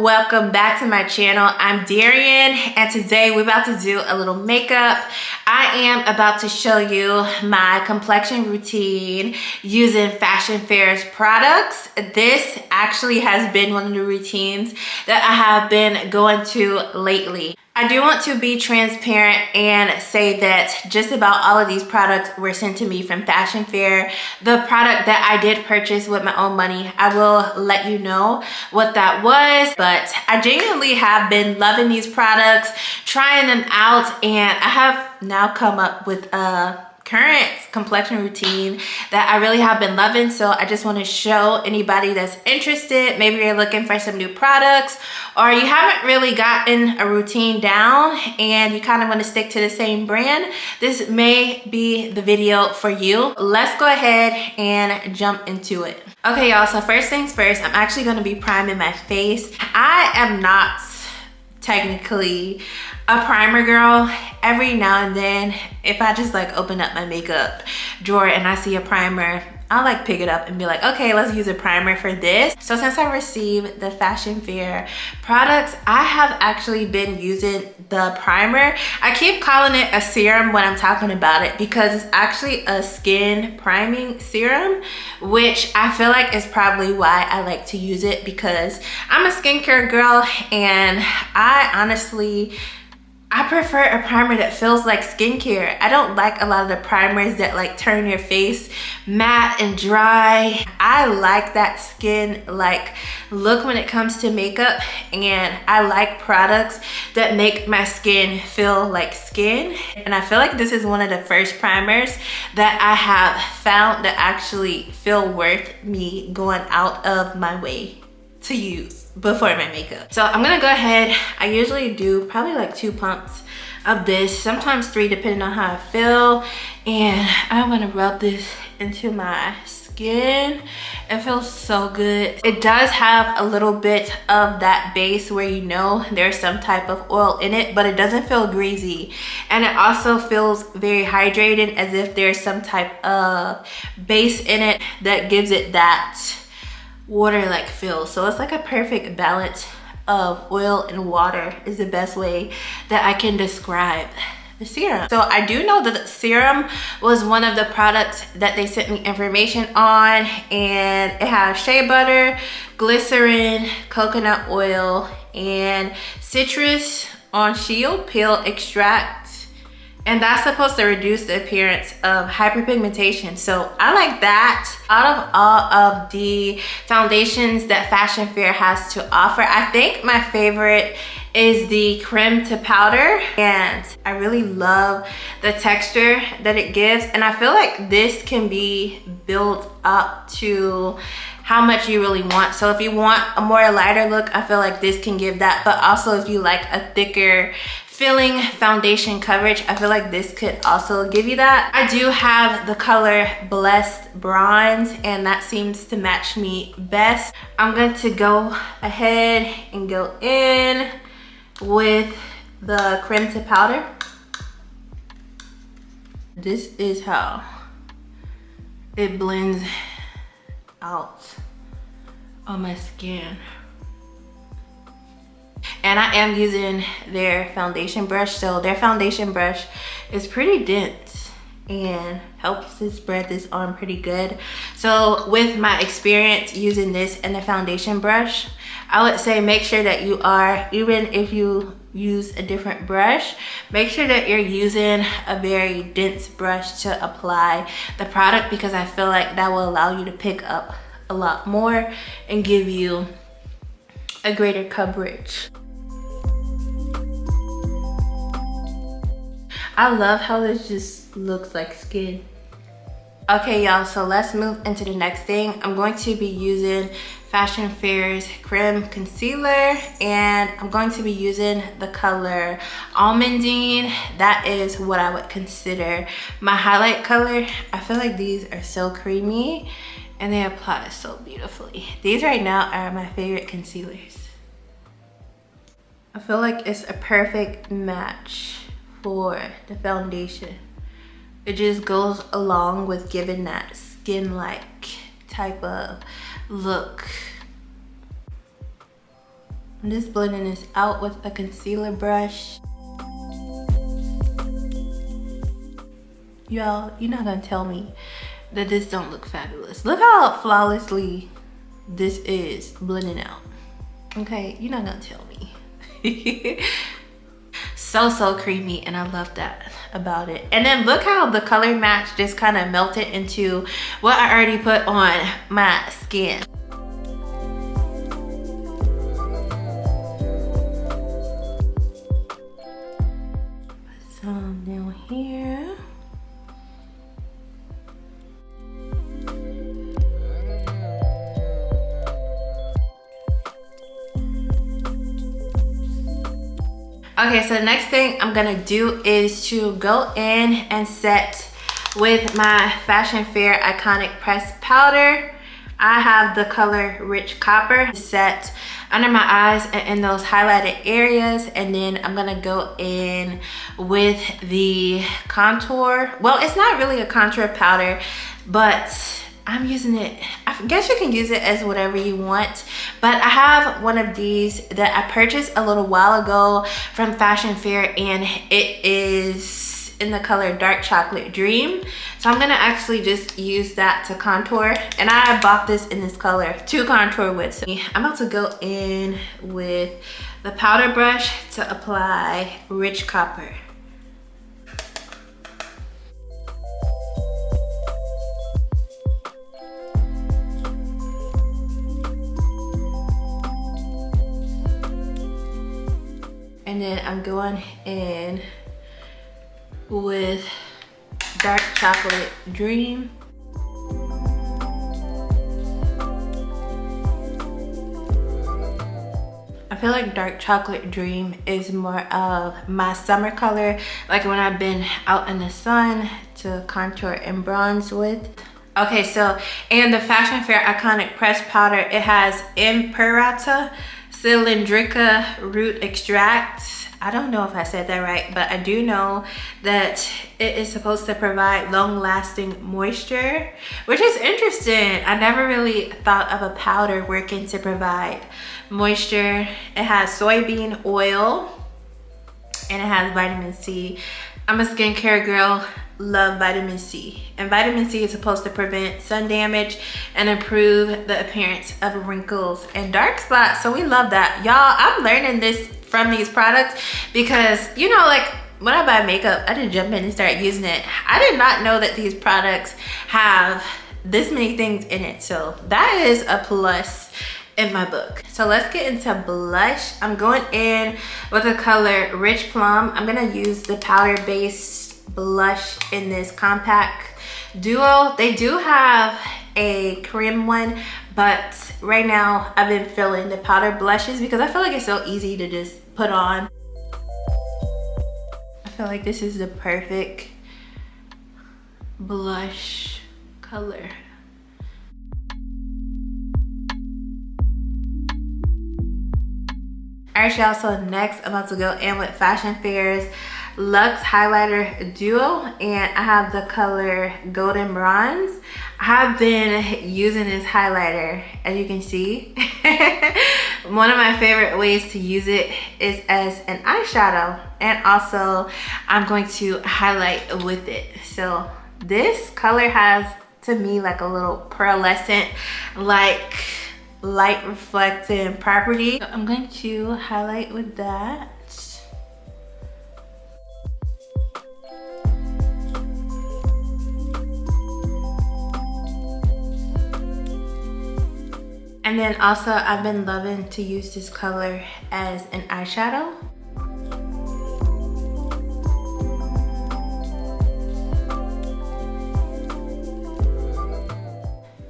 welcome back to my channel. I'm Darian, and today we're about to do a little makeup. I am about to show you my complexion routine using Fashion Fair's products. This actually has been one of the routines that I have been going to lately. I do want to be transparent and say that just about all of these products were sent to me from Fashion Fair. The product that I did purchase with my own money, I will let you know what that was, but I genuinely have been loving these products, trying them out, and I have now come up with a current complexion routine that I really have been loving. So I just want to show anybody that's interested. Maybe you're looking for some new products, or you haven't really gotten a routine down and you kind of want to stick to the same brand. This may be the video for you. Let's go ahead and jump into it. Okay, y'all, so first things first, I'm actually going to be priming my face. I am not technically a primer girl. Every now and then, if I just like open up my makeup drawer and I see a primer, I'll like pick it up and be like, okay, let's use a primer for this. So since I received the Fashion Fair products, I have actually been using the primer. I keep calling it a serum when I'm talking about it because it's actually a skin priming serum, which I feel like is probably why I like to use it, because I'm a skincare girl and I prefer a primer that feels like skincare. I don't like a lot of the primers that like turn your face matte and dry. I like that skin like look when it comes to makeup, and I like products that make my skin feel like skin. And I feel like this is one of the first primers that I have found that actually feel worth me going out of my way to use before my makeup. So I'm gonna go ahead. I usually do probably like 2 pumps of this, sometimes 3 depending on how I feel, and I'm gonna rub this into my skin. It feels so good. It does have a little bit of that base where you know there's some type of oil in it, but it doesn't feel greasy, and it also feels very hydrated, as if there's some type of base in it that gives it that water-like feel. So it's like a perfect balance of oil and water is the best way that I can describe the serum. So I do know that the serum was one of the products that they sent me information on, and it has shea butter, glycerin, coconut oil, and citrus on shield peel extract. And that's supposed to reduce the appearance of hyperpigmentation. So I like that. Out of all of the foundations that Fashion Fair has to offer, I think my favorite is the creme to powder, and I really love the texture that it gives. And I feel like this can be built up to how much you really want. So if you want a more lighter look, I feel like this can give that. But also if you like a thicker filling foundation coverage, I feel like this could also give you that. I do have the color Blessed Bronze, and that seems to match me best. I'm going to go ahead and go in with the creme to powder. This is how it blends out on my skin. And I am using their foundation brush. So their foundation brush is pretty dense and helps to spread this on pretty good. So with my experience using this and the foundation brush, I would say make sure that you are, even if you use a different brush, make sure that you're using a very dense brush to apply the product, because I feel like that will allow you to pick up a lot more and give you a greater coverage. I love how this just looks like skin. Okay, y'all, so let's move into the next thing. I'm going to be using Fashion Fair's Creme Concealer, and I'm going to be using the color Almondine. That is what I would consider my highlight color. I feel like these are so creamy and they apply so beautifully. These right now are my favorite concealers. I feel like it's a perfect match for the foundation. It just goes along with giving that skin-like type of look. I'm just blending this out with a concealer brush. Y'all, you're not gonna tell me that this don't look fabulous. Look how flawlessly this is blending out. Okay, you're not gonna tell me. So creamy, and I love that about it. And then look how the color match just kind of melted into what I already put on my skin. Put some down here. Okay, so the next thing I'm gonna do is to go in and set with my Fashion Fair Iconic Pressed Powder. I have the color Rich Copper set under my eyes and in those highlighted areas, and then I'm gonna go in with the contour. Well, it's not really a contour powder, but I'm using it, I guess you can use it as whatever you want, but I have one of these that I purchased a little while ago from Fashion Fair, and it is in the color Dark Chocolate Dream. So I'm gonna actually just use that to contour, and I bought this in this color to contour with. So I'm about to go in with the powder brush to apply Rich Copper. And then I'm going in with Dark Chocolate Dream. I feel like Dark Chocolate Dream is more of my summer color, like when I've been out in the sun to contour and bronze with. Okay, so in the Fashion Fair Iconic Pressed Powder, it has Imperata Cylindrica Root Extract. I don't know if I said that right, but I do know that it is supposed to provide long-lasting moisture, which is interesting. I never really thought of a powder working to provide moisture. It has soybean oil and it has vitamin C. I'm a skincare girl, love vitamin C. And vitamin C is supposed to prevent sun damage and improve the appearance of wrinkles and dark spots. So we love that. Y'all, I'm learning this from these products because, you know, like when I buy makeup, I just jump in and start using it. I did not know that these products have this many things in it. So that is a plus in my book. So let's get into blush. I'm going in with the color Rich Plum. I'm gonna use the powder based blush in this compact duo. They do have a cream one, but right now I've been feeling the powder blushes because I feel like it's so easy to just put on. I feel like this is the perfect blush color. Alright y'all, so next I'm about to go in with Fashion Fair's Luxe Highlighter Duo, and I have the color Golden Bronze. I have been using this highlighter, as you can see. One of my favorite ways to use it is as an eyeshadow, and also I'm going to highlight with it. So this color has, to me, like a little pearlescent, like light reflecting property. So I'm going to highlight with that. And then also I've been loving to use this color as an eyeshadow.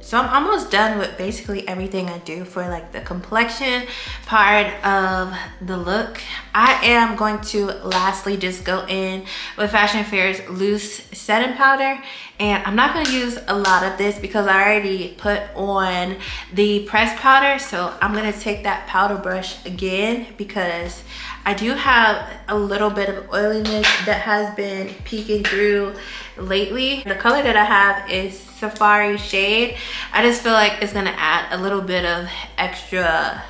So I'm almost done with basically everything I do for like the complexion part of the look. I am going to lastly just go in with Fashion Fair's loose setting powder, and I'm not going to use a lot of this because I already put on the pressed powder. So I'm going to take that powder brush again because I do have a little bit of oiliness that has been peeking through lately. The color that I have is Safari Shade. I just feel like it's gonna add a little bit of extra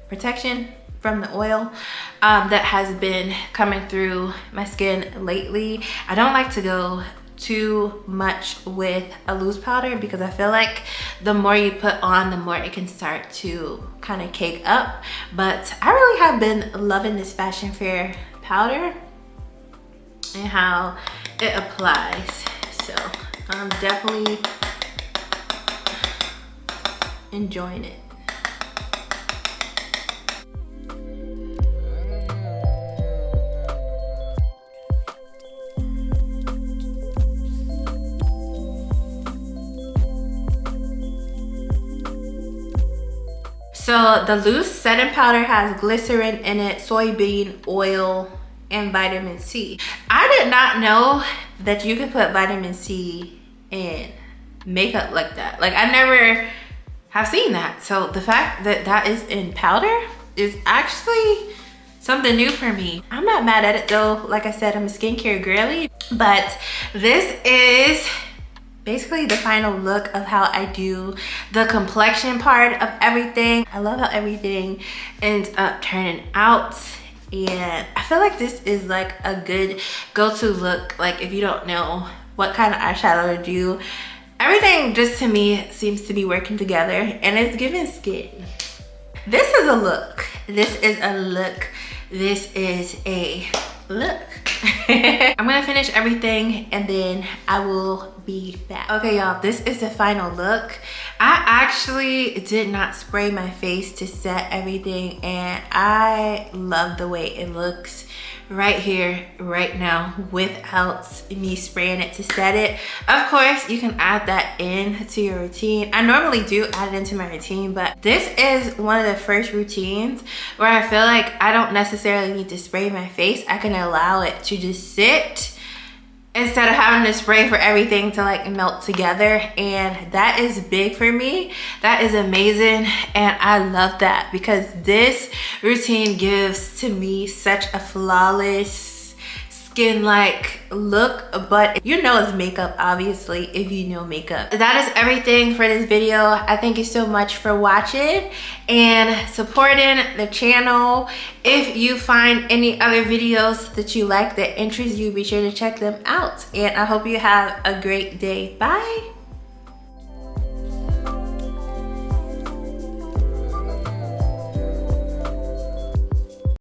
protection from the oil that has been coming through my skin lately. I don't like to go too much with a loose powder because I feel like the more you put on, the more it can start to kind of cake up. But I really have been loving this Fashion Fair powder and how it applies. So I'm definitely enjoying it. So the loose setting powder has glycerin in it, soybean oil, and vitamin C. I did not know that you could put vitamin C in makeup like that. Like, I never have seen that. So the fact that that is in powder is actually something new for me. I'm not mad at it though. Like I said, I'm a skincare girly, but this is basically the final look of how I do the complexion part of everything. I love how everything ends up turning out, and I feel like this is like a good go-to look. Like, if you don't know what kind of eyeshadow to do, everything just to me seems to be working together, and it's giving skin. This is a look. This is a look. This is a look. I'm gonna finish everything and then I will be back. Okay, y'all, this is the final look. I actually did not spray my face to set everything, and I love the way it looks right here, right now, without me spraying it to set it. Of course, you can add that in to your routine. I normally do add it into my routine, but this is one of the first routines where I feel like I don't necessarily need to spray my face. I can allow it to just sit instead of having to spray for everything to like melt together, and that is big for me. That is amazing, and I love that because this routine gives to me such a flawless skin-like look. But you know it's makeup, obviously, if you know makeup. That is everything for this video. I thank you so much for watching and supporting the channel. If you find any other videos that you like that interest you, be sure to check them out, and I hope you have a great day. Bye.